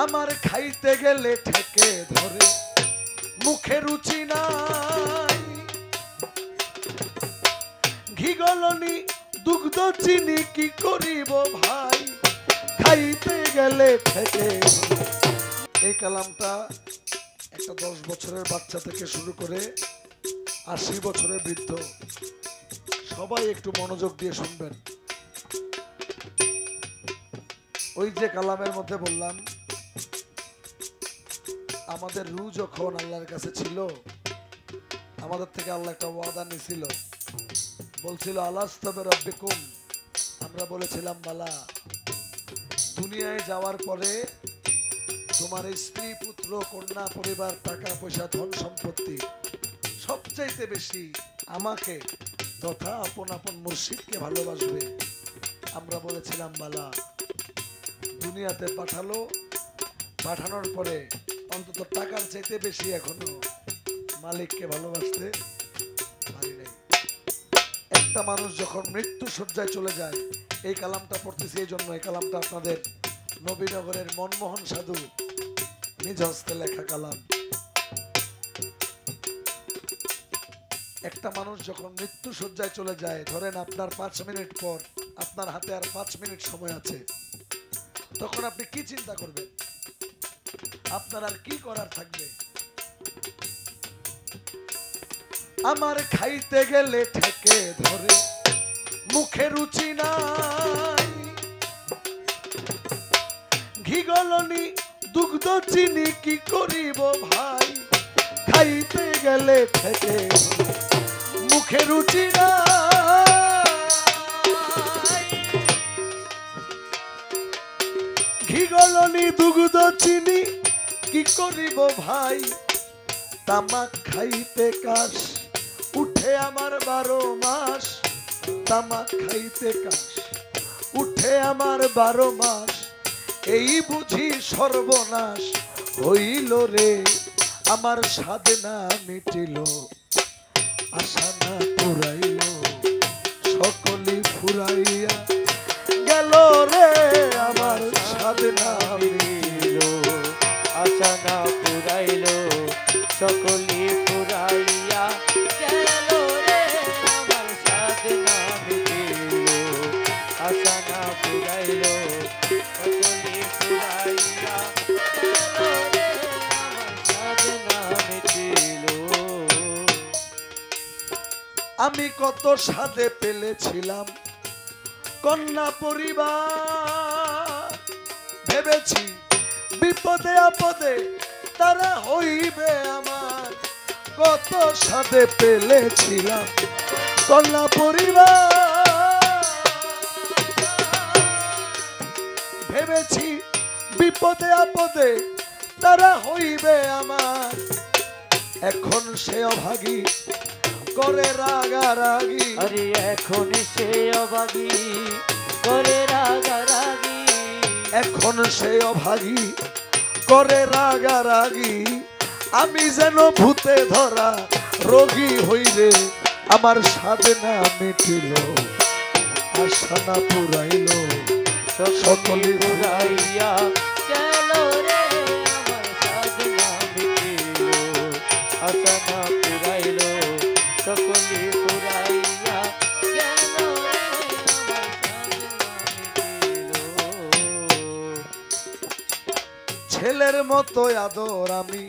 আমার খাইতে গেলে ঠেকে ধরে মুখে রুচি নাই ঘি গলনি দুগ্ধ চিনি কি করিব ভাই খাইতে গেলে ঠেকে এই কালামটা একটা 10 বছরের বাচ্চা থেকে শুরু করে 80 বছরের বৃদ্ধ সবাই একটু মনোযোগ দিয়ে শুনবেন। ওই যে কালামের মধ্যে বললাম আমাদের রূহ যখন আল্লাহর কাছে ছিল আমাদের থেকে আল্লাহ একটা ওয়াদা নিছিল, বলছিল আলাস্তু বিরাব্বিকুম, আমরা বলেছিলাম বালা। দুনিয়ায় যাওয়ার পরে তোমার স্ত্রী পুত্র কন্যা পরিবার টাকা পয়সা ধন সম্পত্তি সবচাইতে বেশি আমাকে তথা আপন আপন মুর্শিদকে ভালোবাসবে। আমরা বলেছিলাম বালা। দুনিয়াতে পাঠালো, পাঠানোর পরে অন্তত টাকার চাইতে বেশি এখনো মালিককে ভালোবাসতে পারি নাই। একটা মানুষ যখন মৃত্যু শয্যায় চলে যায়, এই কালামটা পড়তেছি এই জন্য, এই কালামটা আপনাদের নবীনগরের মনমোহন সাধু নিজ হস্তে লেখা কালাম। একটা মানুষ যখন মৃত্যু শয্যায় চলে যায়, ধরেন আপনার 5 মিনিট পর আপনার হাতে আর 5 মিনিট সময় আছে, তখন আপনি কি চিন্তা করবেন? আপনার আর কি করার থাকবে? আমার খাইতে গেলে ঠেকে ধরে মুখে রুচি নাই ঘি গলনি দুগ্ধ চিনি কি করিব ভাই খাইতে গেলে ঠেকে মুখে রুচি নাই ঘি গলনি দুগ্ধ চিনি কি করিব ভাই তামাক খাইতে কাশ উঠে আমার 12 মাস তামাক খাইতে কাশ উঠে আমার 12 মাস এই বুঝি সর্বনাশ হইল রে আমার সাধনা মিটিল আশা না পুরাইল সকলি ফুরাইয়া গেল রে আমার সাধনা মিটিল আশা না পুরাইল সকলি ফুরাইয়া গেল রে আমার সাধনা মিটিল আশা না পুরাইল সকলি ফুরাইয়া গেল রে আমার সাধনা মিটিল। আমি কত সাধে পেলেছিলাম কন্যা পরিবার ভেবেছি বিপদে আপদে তারা হইবে আমার কত সাধে পেলেছিলাম কন্যা পরিবার ভেবেছি বিপদে আপদে তারা হইবে আমার এখন সে অভাগী করে রাগারাগি আরে এখন সে অভাগী করে রাগারাগি এখন সে অভাগী করে রাগারাগি আমি যেন ভূতে ধরা রোগী হইরে আমার সাধনা মিটিল আশা না পুরাইল সকলি ফুরাইয়া গেল রে আমার সাধনা মিটিল আশা না পুরাইল সকলি ফুরাইয়া গেল রে আমার সাধনা মিটিল। ছেলের মতো আদর আমি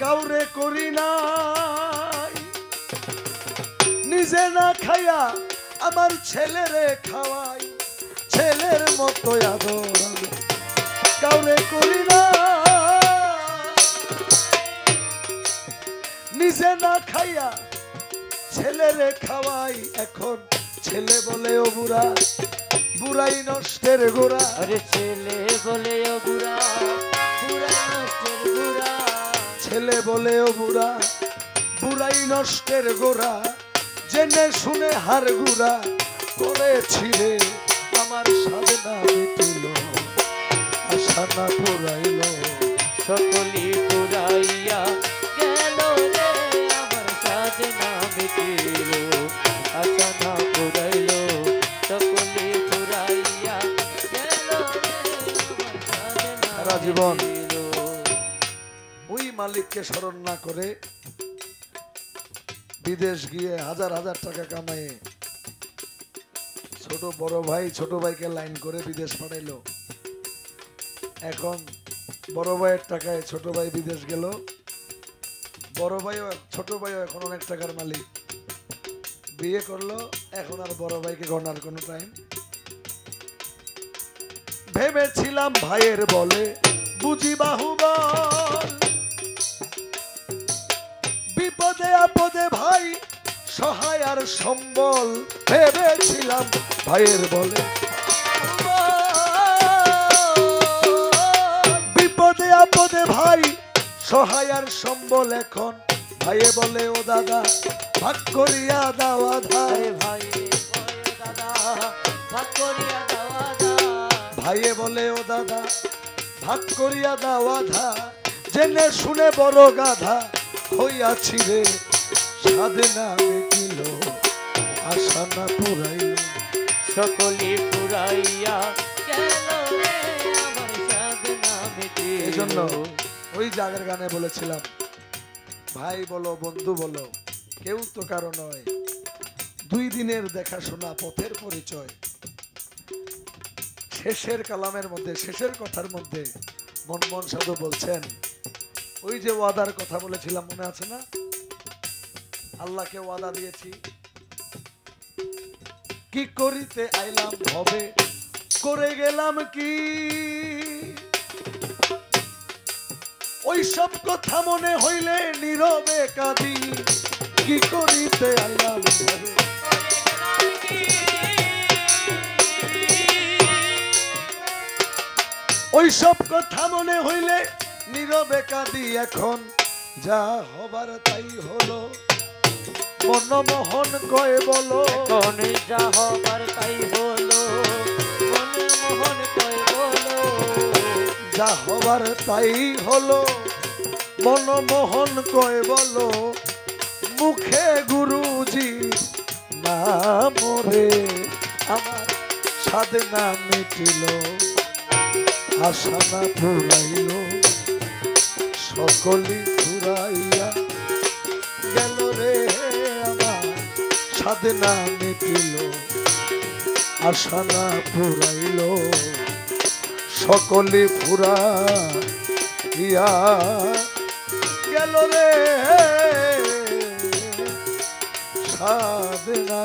কাউরে করি নাই নিজে না খাইয়া আমার ছেলেরে খাওয়াই ছেলের মতো আদর আমি কাউরে করি না নিজে না খাইয়া ছেলেরে খাওয়াই এখন ছেলে বলে ও বুড়া বুড়াই নষ্টের গোড়া আরে ছেলে বলে ও বুড়া বুড়াই নষ্টের গোড়া ছেলে বলে ও বুড়া বুড়াই নষ্টের গোড়া জেনে শুনে হার গুড়া করেছি রে আমার সাধনা মিটিল আশা না পুরাইল সকলি ফুরাইয়া গেল রে আমার সাধনা মিটিল আশা না পুরাইল সকলি ফুরাইয়া গেল রে আমার সাধনা সারা জীবন ওই মালিককে স্মরণ না করে বিদেশ গিয়ে হাজার হাজার টাকা কামায়ে ছোট বড় ভাই ছোট ভাইকে লাইন করে বিদেশ পাঠাইলো। এখন বড় ভাইয়ের টাকায় ছোট ভাই বিদেশ গেল, বড় ভাইও ছোট ভাইও এখন অনেক টাকার মালিক, বিয়ে করলো, এখন আর বড় ভাইকে গণার কোনো টাইম। ভেবেছিলাম ভাইয়ের বলে বুঝি বাহুবল, বিপদে আপদে ভাই সহায় আর সম্বল। ভেবেছিলাম ভাইয়ের বলে বিপদে আপদে ভাই সহায় আর সম্বল। এখন ভাইয়ে বলে ও দাদা ভাগ করিয়া দাওয়া ধার। ভাইয়ে বলে ও দাদা ভাগ করিয়া দাওয়া ধার। জেনে শুনে বড় গাধা হইয়াছি রে, সাধে না মিটিল আশা না পুরাইল। সকলে পুরাইয়া গেল রে আমার সাধনা মিটিল। এজন্য ওই জাগের গানে বলেছিলাম ভাই বলো বন্ধু বলো কেউ তো কারো নয়, দুই দিনের দেখাশোনা পথের পরিচয়। শেষের কালামের মধ্যে শেষের কথার মধ্যে মনমোহন সাধু বলছেন ওই যে ওয়াদার কথা বলেছিলাম মনে আছে না, আল্লাহকে ওয়াদা দিয়েছি কি করিতে আইলাম হবে করে গেলাম কি। ওই সব কথা মনে হইলে নীরবে কাঁদি, কি করিতে আইলাম হবে। ওই সব কথা মনে হইলে নীরবে কাঁদি। এখন যা হবার তাই হলো মনমোহন কয়ে বলো। এখন যা হবার তাই হলো মনমোহন কয়ে বলো। যা হবার তাই হলো মনমোহন কয়ে বলো। মুখে গুরুজি নাম রে আমার সাধনা মিটিল আশা না ফুরাইল। সকলি ফুরাইয়া গেল রে আমার সাধনা মিটিল আশা না ফুরাইল। সকলি ফুরাইয়া গেল রে সাধনা